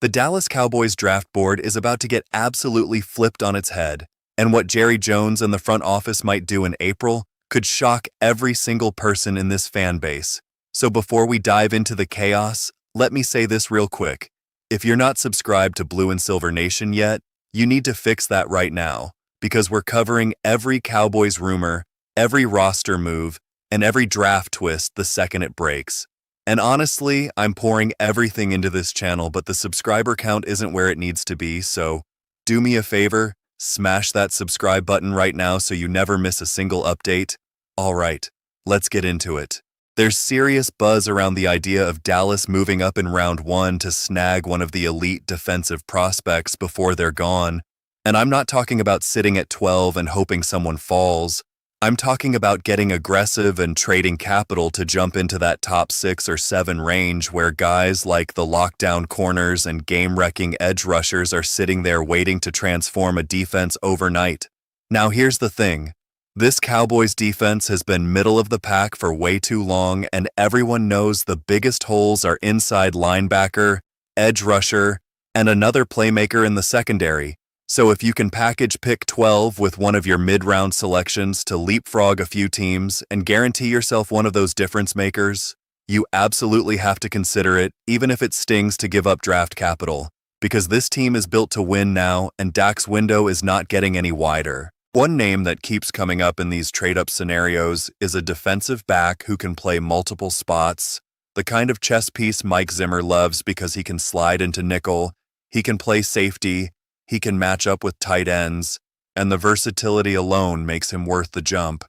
The Dallas Cowboys draft board is about to get absolutely flipped on its head, and what Jerry Jones and the front office might do in April could shock every single person in this fan base. So before we dive into the chaos, let me say this real quick. If you're not subscribed to Blue and Silver Nation yet, you need to fix that right now, because we're covering every Cowboys rumor, every roster move, and every draft twist the second it breaks. And honestly, I'm pouring everything into this channel, but the subscriber count isn't where it needs to be, so do me a favor, smash that subscribe button right now so you never miss a single update. All right, let's get into it. There's serious buzz around the idea of Dallas moving up in round 1 to snag one of the elite defensive prospects before they're gone. And I'm not talking about sitting at 12 and hoping someone falls. I'm talking about getting aggressive and trading capital to jump into that top 6 or 7 range where guys like the lockdown corners and game-wrecking edge rushers are sitting there waiting to transform a defense overnight. Now here's the thing. This Cowboys defense has been middle of the pack for way too long, and everyone knows the biggest holes are inside linebacker, edge rusher, and another playmaker in the secondary. So if you can package pick 12 with one of your mid-round selections to leapfrog a few teams and guarantee yourself one of those difference makers, you absolutely have to consider it, even if it stings to give up draft capital, because this team is built to win now and Dak's window is not getting any wider. One name that keeps coming up in these trade-up scenarios is a defensive back who can play multiple spots, the kind of chess piece Mike Zimmer loves because he can slide into nickel, he can play safety, he can match up with tight ends, and the versatility alone makes him worth the jump.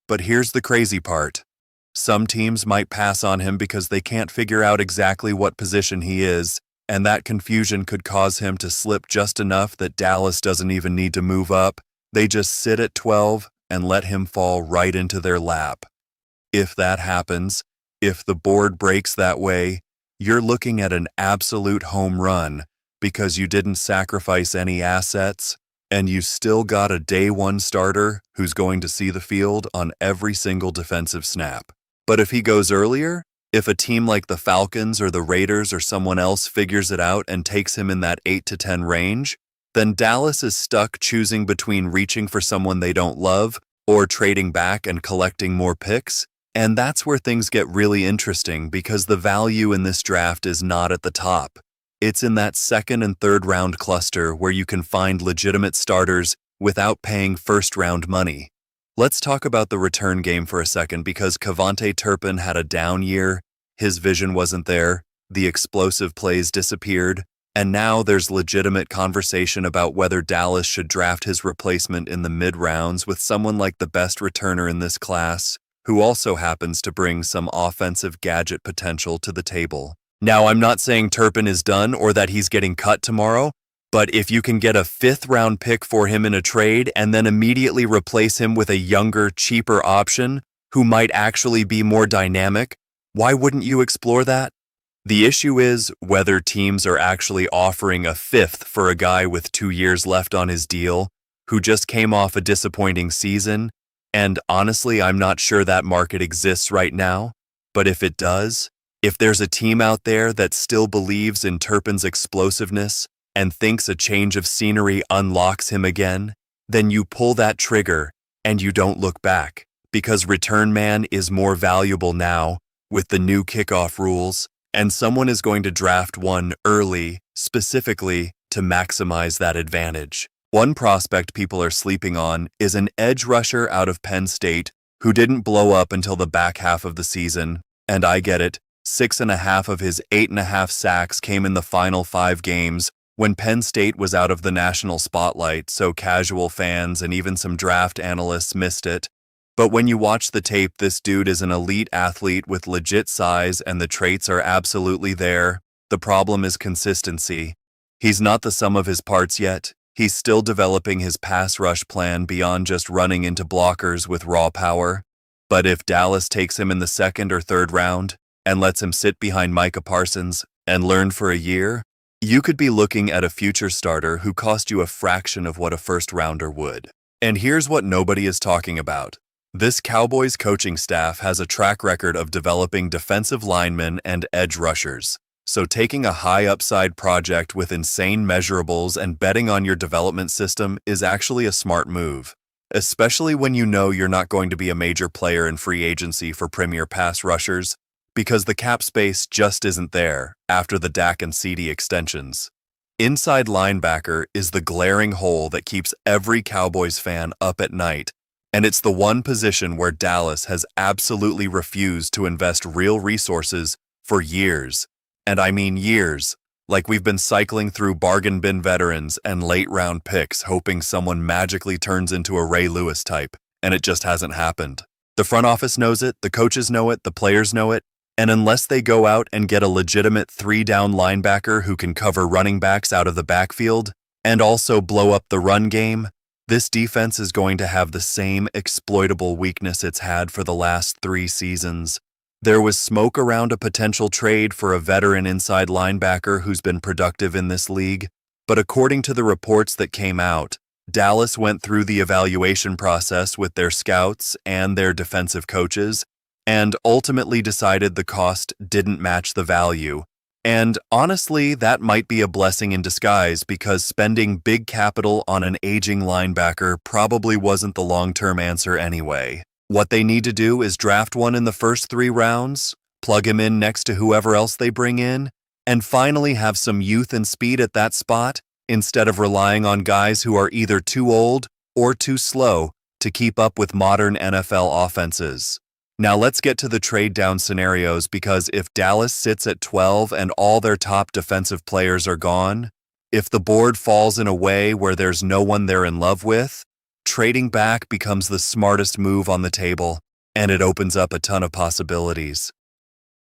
But here's the crazy part. Some teams might pass on him because they can't figure out exactly what position he is, and that confusion could cause him to slip just enough that Dallas doesn't even need to move up. They just sit at 12 and let him fall right into their lap. If that happens, if the board breaks that way, you're looking at an absolute home run, because you didn't sacrifice any assets, and you still got a day 1 starter who's going to see the field on every single defensive snap. But if he goes earlier, if a team like the Falcons or the Raiders or someone else figures it out and takes him in that 8 to 10 range, then Dallas is stuck choosing between reaching for someone they don't love or trading back and collecting more picks. And that's where things get really interesting, because the value in this draft is not at the top. It's in that 2nd and 3rd round cluster where you can find legitimate starters without paying first-round money. Let's talk about the return game for a second, because Cavante Turpin had a down year, his vision wasn't there, the explosive plays disappeared, and now there's legitimate conversation about whether Dallas should draft his replacement in the mid-rounds with someone like the best returner in this class, who also happens to bring some offensive gadget potential to the table. Now, I'm not saying Turpin is done or that he's getting cut tomorrow, but if you can get a 5th-round pick for him in a trade and then immediately replace him with a younger, cheaper option who might actually be more dynamic, why wouldn't you explore that? The issue is whether teams are actually offering a 5th for a guy with 2 years left on his deal who just came off a disappointing season, and honestly, I'm not sure that market exists right now, but if it does, if there's a team out there that still believes in Turpin's explosiveness and thinks a change of scenery unlocks him again, then you pull that trigger and you don't look back, because return man is more valuable now with the new kickoff rules, and someone is going to draft one early, specifically to maximize that advantage. One prospect people are sleeping on is an edge rusher out of Penn State who didn't blow up until the back half of the season, and I get it. 6.5 of his 8.5 sacks came in the final 5 games when Penn State was out of the national spotlight, so casual fans and even some draft analysts missed it. But when you watch the tape, this dude is an elite athlete with legit size and the traits are absolutely there. The problem is consistency. He's not the sum of his parts yet. He's still developing his pass rush plan beyond just running into blockers with raw power. But if Dallas takes him in the 2nd or 3rd round, and lets him sit behind Micah Parsons and learn for a year, you could be looking at a future starter who cost you a fraction of what a first-rounder would. And here's what nobody is talking about. This Cowboys coaching staff has a track record of developing defensive linemen and edge rushers. So taking a high upside project with insane measurables and betting on your development system is actually a smart move, especially when you know you're not going to be a major player in free agency for premier pass rushers, because the cap space just isn't there after the Dak and CD extensions. Inside linebacker is the glaring hole that keeps every Cowboys fan up at night, and it's the one position where Dallas has absolutely refused to invest real resources for years. And I mean years, like we've been cycling through bargain bin veterans and late-round picks hoping someone magically turns into a Ray Lewis type, and it just hasn't happened. The front office knows it, the coaches know it, the players know it, and unless they go out and get a legitimate 3-down linebacker who can cover running backs out of the backfield and also blow up the run game, this defense is going to have the same exploitable weakness it's had for the last 3 seasons. There was smoke around a potential trade for a veteran inside linebacker who's been productive in this league, but according to the reports that came out, Dallas went through the evaluation process with their scouts and their defensive coaches, and ultimately decided the cost didn't match the value. And honestly, that might be a blessing in disguise because spending big capital on an aging linebacker probably wasn't the long-term answer anyway. What they need to do is draft one in the first 3 rounds, plug him in next to whoever else they bring in, and finally have some youth and speed at that spot instead of relying on guys who are either too old or too slow to keep up with modern NFL offenses. Now let's get to the trade down scenarios, because if Dallas sits at 12 and all their top defensive players are gone, if the board falls in a way where there's no one they're in love with, trading back becomes the smartest move on the table, and it opens up a ton of possibilities.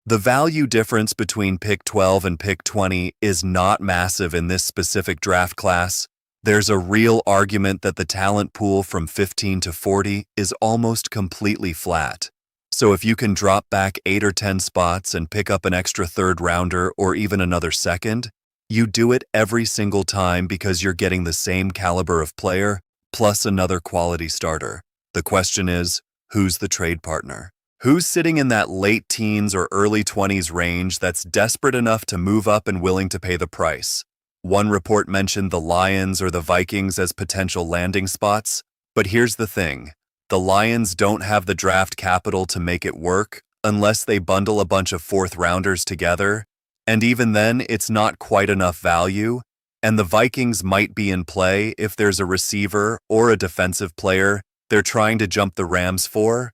The value difference between pick 12 and pick 20 is not massive in this specific draft class. There's a real argument that the talent pool from 15 to 40 is almost completely flat. So if you can drop back 8 or 10 spots and pick up an extra 3rd rounder or even another 2nd, you do it every single time because you're getting the same caliber of player plus another quality starter. The question is, who's the trade partner? Who's sitting in that late teens or early 20s range that's desperate enough to move up and willing to pay the price? One report mentioned the Lions or the Vikings as potential landing spots, but here's the thing. The Lions don't have the draft capital to make it work unless they bundle a bunch of 4th rounders together, and even then it's not quite enough value, and the Vikings might be in play if there's a receiver or a defensive player they're trying to jump the Rams for,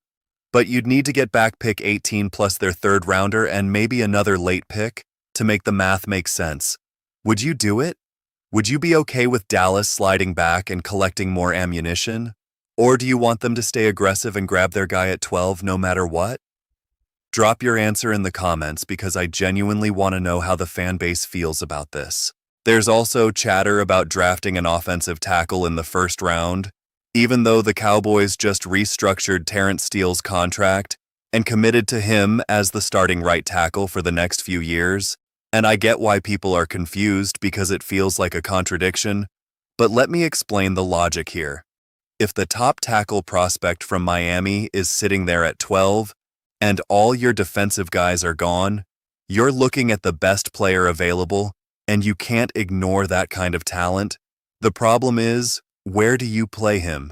but you'd need to get back pick 18 plus their 3rd rounder and maybe another late pick to make the math make sense. Would you do it? Would you be okay with Dallas sliding back and collecting more ammunition? Or do you want them to stay aggressive and grab their guy at 12 no matter what? Drop your answer in the comments because I genuinely want to know how the fan base feels about this. There's also chatter about drafting an offensive tackle in the 1st round, even though the Cowboys just restructured Terence Steele's contract and committed to him as the starting right tackle for the next few years. And I get why people are confused because it feels like a contradiction, but let me explain the logic here. If the top tackle prospect from Miami is sitting there at 12 and all your defensive guys are gone, you're looking at the best player available and you can't ignore that kind of talent. The problem is, where do you play him?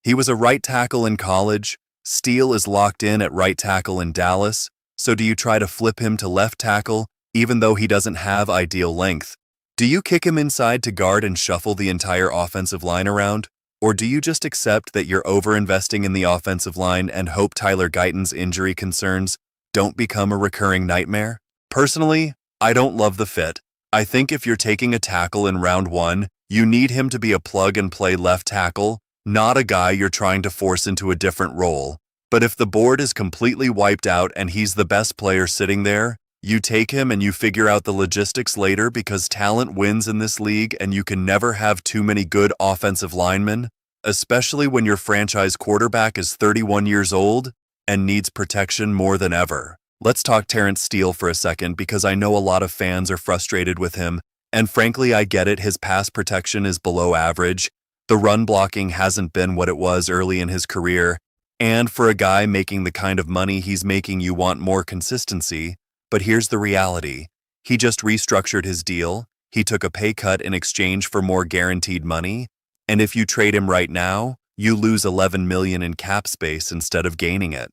He was a right tackle in college. Steele is locked in at right tackle in Dallas, so do you try to flip him to left tackle even though he doesn't have ideal length? Do you kick him inside to guard and shuffle the entire offensive line around? Or do you just accept that you're over-investing in the offensive line and hope Tyler Guyton's injury concerns don't become a recurring nightmare? Personally, I don't love the fit. I think if you're taking a tackle in round 1, you need him to be a plug-and-play left tackle, not a guy you're trying to force into a different role. But if the board is completely wiped out and he's the best player sitting there, you take him and you figure out the logistics later because talent wins in this league and you can never have too many good offensive linemen, especially when your franchise quarterback is 31 years old and needs protection more than ever. Let's talk Terence Steele for a second because I know a lot of fans are frustrated with him, and frankly I get it, his pass protection is below average, the run blocking hasn't been what it was early in his career, and for a guy making the kind of money he's making you want more consistency. But here's the reality. He just restructured his deal, he took a pay cut in exchange for more guaranteed money, and if you trade him right now, you lose $11 million in cap space instead of gaining it.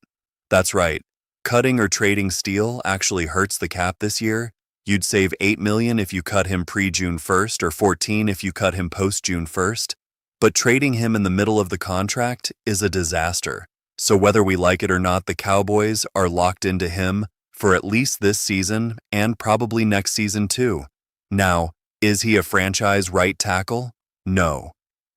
That's right. Cutting or trading Steele actually hurts the cap this year. You'd save $8 million if you cut him pre-June 1st or $14 if you cut him post-June 1st. But trading him in the middle of the contract is a disaster. So whether we like it or not, the Cowboys are locked into him for at least this season and probably next season too. Now, is he a franchise right tackle? No.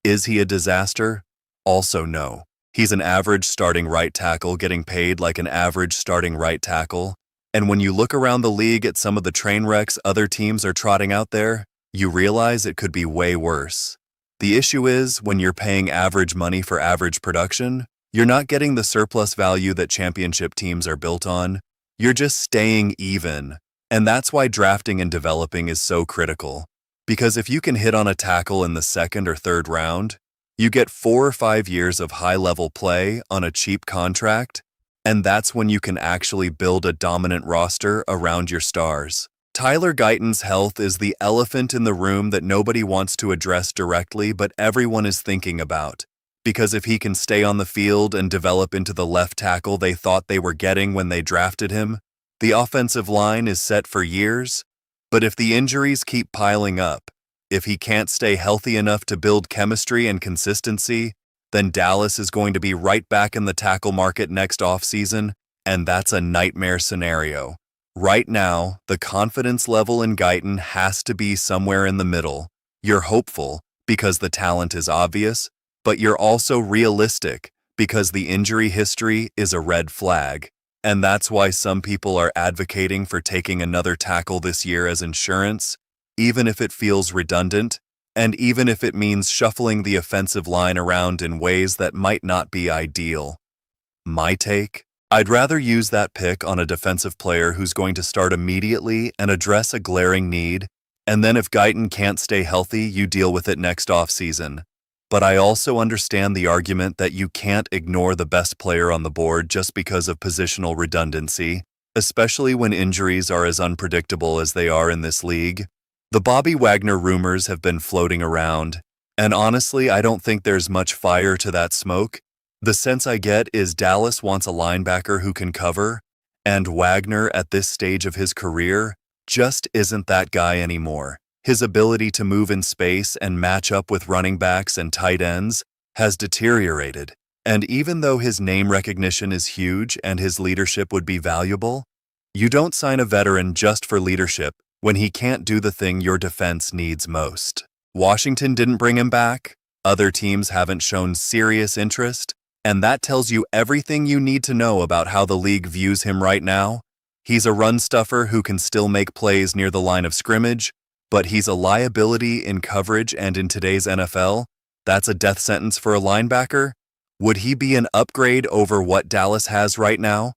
Is he a disaster? Also no. He's an average starting right tackle getting paid like an average starting right tackle. And when you look around the league at some of the train wrecks other teams are trotting out there, you realize it could be way worse. The issue is, when you're paying average money for average production, you're not getting the surplus value that championship teams are built on. You're just staying even. And that's why drafting and developing is so critical. Because if you can hit on a tackle in the second or third round, you get 4 or 5 years of high-level play on a cheap contract, and that's when you can actually build a dominant roster around your stars. Tyler Guyton's health is the elephant in the room that nobody wants to address directly, but everyone is thinking about. Because if he can stay on the field and develop into the left tackle they thought they were getting when they drafted him, the offensive line is set for years. But if the injuries keep piling up, if he can't stay healthy enough to build chemistry and consistency, then Dallas is going to be right back in the tackle market next offseason, and that's a nightmare scenario. Right now, the confidence level in Guyton has to be somewhere in the middle. You're hopeful because the talent is obvious, but you're also realistic because the injury history is a red flag. And that's why some people are advocating for taking another tackle this year as insurance, even if it feels redundant, and even if it means shuffling the offensive line around in ways that might not be ideal. My take? I'd rather use that pick on a defensive player who's going to start immediately and address a glaring need, and then if Guyton can't stay healthy, you deal with it next offseason. But I also understand the argument that you can't ignore the best player on the board just because of positional redundancy, especially when injuries are as unpredictable as they are in this league. The Bobby Wagner rumors have been floating around, and honestly, I don't think there's much fire to that smoke. The sense I get is Dallas wants a linebacker who can cover, and Wagner at this stage of his career just isn't that guy anymore. His ability to move in space and match up with running backs and tight ends has deteriorated, and even though his name recognition is huge and his leadership would be valuable, you don't sign a veteran just for leadership when he can't do the thing your defense needs most. Washington didn't bring him back, other teams haven't shown serious interest, and that tells you everything you need to know about how the league views him right now. He's a run stuffer who can still make plays near the line of scrimmage, but he's a liability in coverage, and in today's NFL, that's a death sentence for a linebacker. Would he be an upgrade over what Dallas has right now?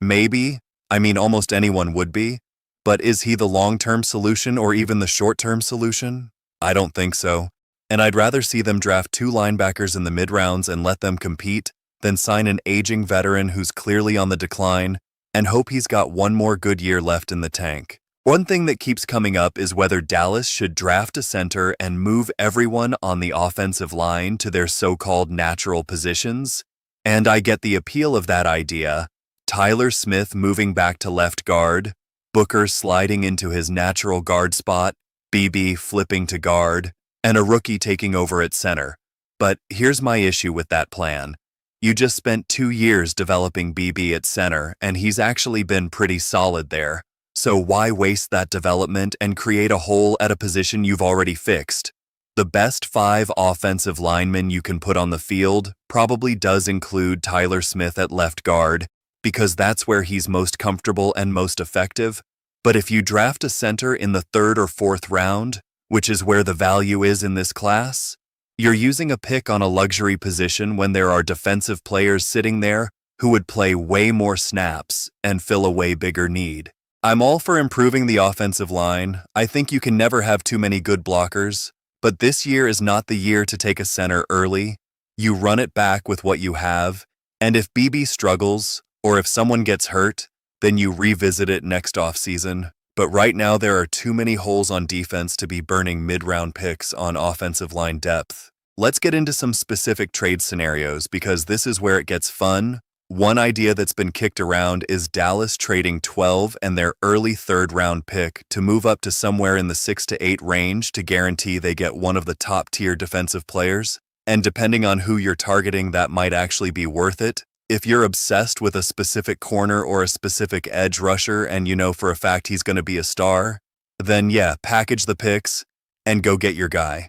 Maybe. I mean, almost anyone would be. But is he the long-term solution or even the short-term solution? I don't think so. And I'd rather see them draft 2 linebackers in the mid-rounds and let them compete than sign an aging veteran who's clearly on the decline and hope he's got one more good year left in the tank. One thing that keeps coming up is whether Dallas should draft a center and move everyone on the offensive line to their so-called natural positions. And I get the appeal of that idea. Tyler Smith moving back to left guard, Booker sliding into his natural guard spot, BB flipping to guard, and a rookie taking over at center. But here's my issue with that plan. You just spent 2 years developing BB at center, and he's actually been pretty solid there. So why waste that development and create a hole at a position you've already fixed? The best 5 offensive linemen you can put on the field probably does include Tyler Smith at left guard, because that's where he's most comfortable and most effective. But if you draft a center in the 3rd or 4th round, which is where the value is in this class, you're using a pick on a luxury position when there are defensive players sitting there who would play way more snaps and fill a way bigger need. I'm all for improving the offensive line. I think you can never have too many good blockers, but this year is not the year to take a center early. You run it back with what you have, and if BB struggles, or if someone gets hurt, then you revisit it next offseason. But right now, there are too many holes on defense to be burning mid-round picks on offensive line depth. Let's get into some specific trade scenarios because this is where it gets fun. One idea that's been kicked around is Dallas trading 12 and their early third-round pick to move up to somewhere in the 6 to 8 range to guarantee they get one of the top-tier defensive players. And depending on who you're targeting, that might actually be worth it. If you're obsessed with a specific corner or a specific edge rusher and you know for a fact he's going to be a star, then yeah, package the picks and go get your guy.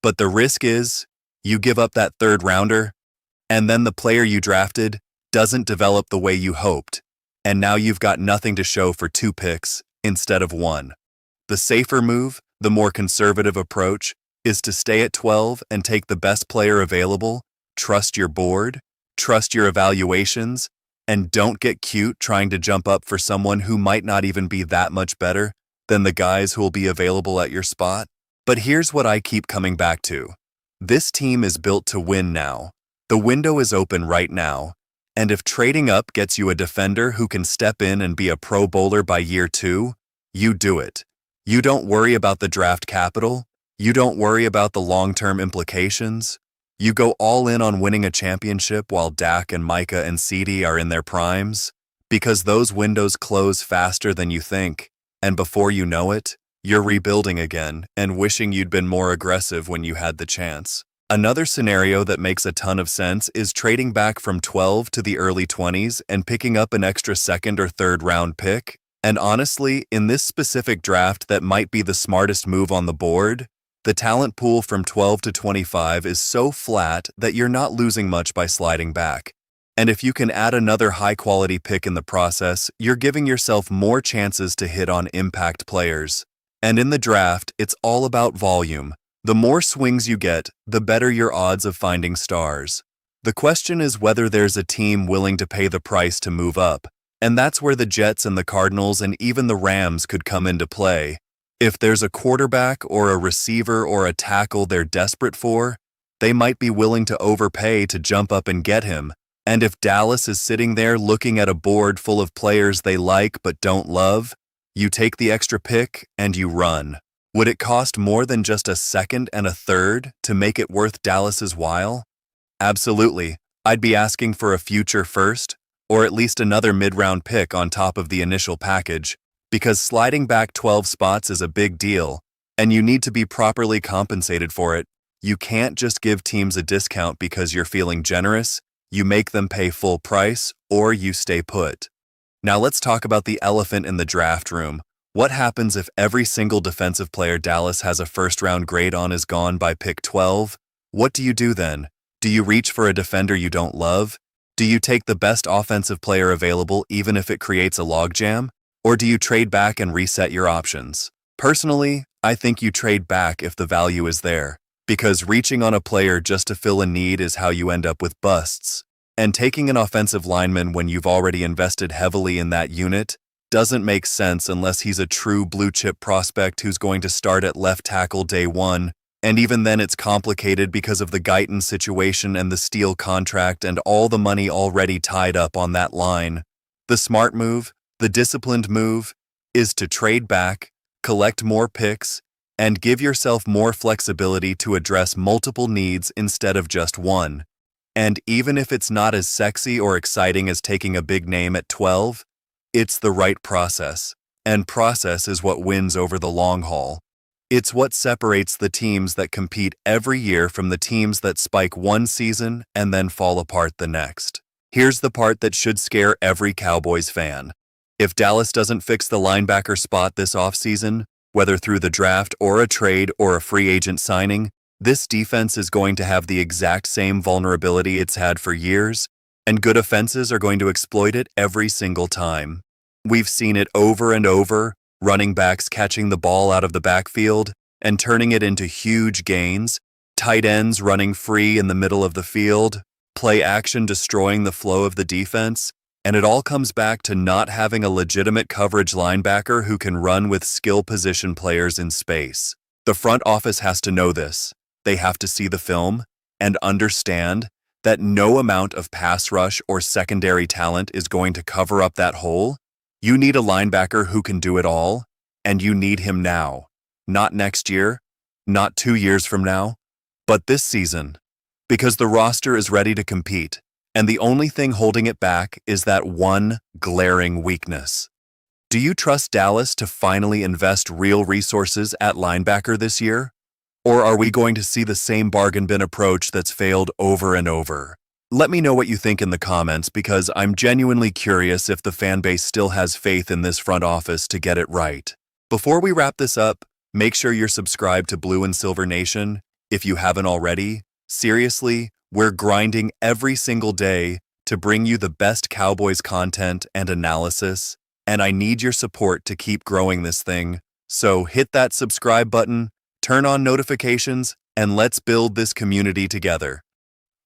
But the risk is you give up that third rounder and then the player you drafted doesn't develop the way you hoped, and now you've got nothing to show for 2 picks instead of 1. The safer move, the more conservative approach, is to stay at 12 and take the best player available, trust your board, trust your evaluations, and don't get cute trying to jump up for someone who might not even be that much better than the guys who will be available at your spot. But here's what I keep coming back to. This team is built to win now. The window is open right now. And if trading up gets you a defender who can step in and be a Pro Bowler by year 2, you do it. You don't worry about the draft capital. You don't worry about the long-term implications. You go all in on winning a championship while Dak and Micah and CeeDee are in their primes, because those windows close faster than you think, and before you know it, you're rebuilding again and wishing you'd been more aggressive when you had the chance. Another scenario that makes a ton of sense is trading back from 12 to the early 20s and picking up an extra second or third round pick. And honestly, in this specific draft that might be the smartest move on the board, the talent pool from 12 to 25 is so flat that you're not losing much by sliding back. And if you can add another high-quality pick in the process, you're giving yourself more chances to hit on impact players. And in the draft, it's all about volume. The more swings you get, the better your odds of finding stars. The question is whether there's a team willing to pay the price to move up, and that's where the Jets and the Cardinals and even the Rams could come into play. If there's a quarterback or a receiver or a tackle they're desperate for, they might be willing to overpay to jump up and get him. And if Dallas is sitting there looking at a board full of players they like but don't love, you take the extra pick and you run. Would it cost more than just a second and a third to make it worth Dallas's while? Absolutely. I'd be asking for a future first, or at least another mid-round pick on top of the initial package, because sliding back 12 spots is a big deal, and you need to be properly compensated for it. You can't just give teams a discount because you're feeling generous. You make them pay full price, or you stay put. Now let's talk about the elephant in the draft room. What happens if every single defensive player Dallas has a first-round grade on is gone by pick 12? What do you do then? Do you reach for a defender you don't love? Do you take the best offensive player available even if it creates a logjam? Or do you trade back and reset your options? Personally, I think you trade back if the value is there, because reaching on a player just to fill a need is how you end up with busts. And taking an offensive lineman when you've already invested heavily in that unit doesn't make sense unless he's a true blue-chip prospect who's going to start at left tackle day 1, and even then it's complicated because of the Guyton situation and the Steele contract and all the money already tied up on that line. The smart move, the disciplined move, is to trade back, collect more picks, and give yourself more flexibility to address multiple needs instead of just one. And even if it's not as sexy or exciting as taking a big name at 12, it's the right process, and process is what wins over the long haul. It's what separates the teams that compete every year from the teams that spike one season and then fall apart the next. Here's the part that should scare every Cowboys fan. If Dallas doesn't fix the linebacker spot this offseason, whether through the draft or a trade or a free agent signing, this defense is going to have the exact same vulnerability it's had for years, and good offenses are going to exploit it every single time. We've seen it over and over, running backs catching the ball out of the backfield and turning it into huge gains, tight ends running free in the middle of the field, play action destroying the flow of the defense, and it all comes back to not having a legitimate coverage linebacker who can run with skill position players in space. The front office has to know this. They have to see the film and understand that no amount of pass rush or secondary talent is going to cover up that hole. You need a linebacker who can do it all, and you need him now. Not next year, not 2 years from now, but this season. Because the roster is ready to compete, and the only thing holding it back is that one glaring weakness. Do you trust Dallas to finally invest real resources at linebacker this year? Or are we going to see the same bargain bin approach that's failed over and over? Let me know what you think in the comments, because I'm genuinely curious if the fan base still has faith in this front office to get it right. Before we wrap this up, make sure you're subscribed to Blue and Silver Nation if you haven't already. Seriously, we're grinding every single day to bring you the best Cowboys content and analysis, and I need your support to keep growing this thing. So hit that subscribe button, turn on notifications, and let's build this community together.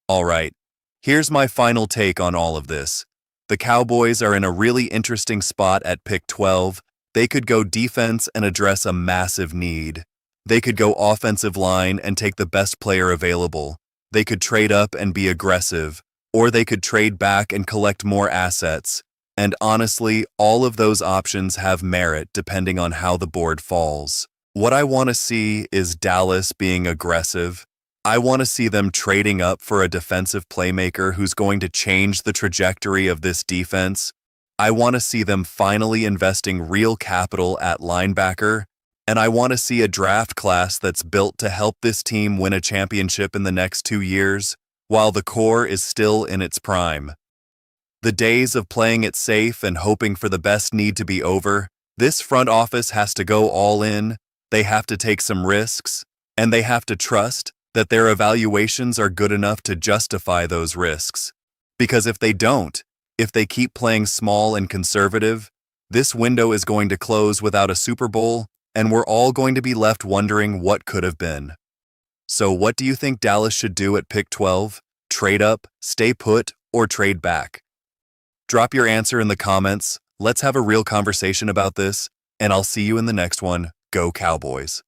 All right, here's my final take on all of this. The Cowboys are in a really interesting spot at pick 12. They could go defense and address a massive need. They could go offensive line and take the best player available. They could trade up and be aggressive, or they could trade back and collect more assets. And honestly, all of those options have merit depending on how the board falls. What I want to see is Dallas being aggressive. I want to see them trading up for a defensive playmaker who's going to change the trajectory of this defense. I want to see them finally investing real capital at linebacker, and I want to see a draft class that's built to help this team win a championship in the next 2 years, while the core is still in its prime. The days of playing it safe and hoping for the best need to be over. This front office has to go all in, they have to take some risks, and they have to trust that their evaluations are good enough to justify those risks. Because if they don't, if they keep playing small and conservative, this window is going to close without a Super Bowl, and we're all going to be left wondering what could have been. So what do you think Dallas should do at pick 12? Trade up, stay put, or trade back? Drop your answer in the comments. Let's have a real conversation about this, and I'll see you in the next one. Go Cowboys!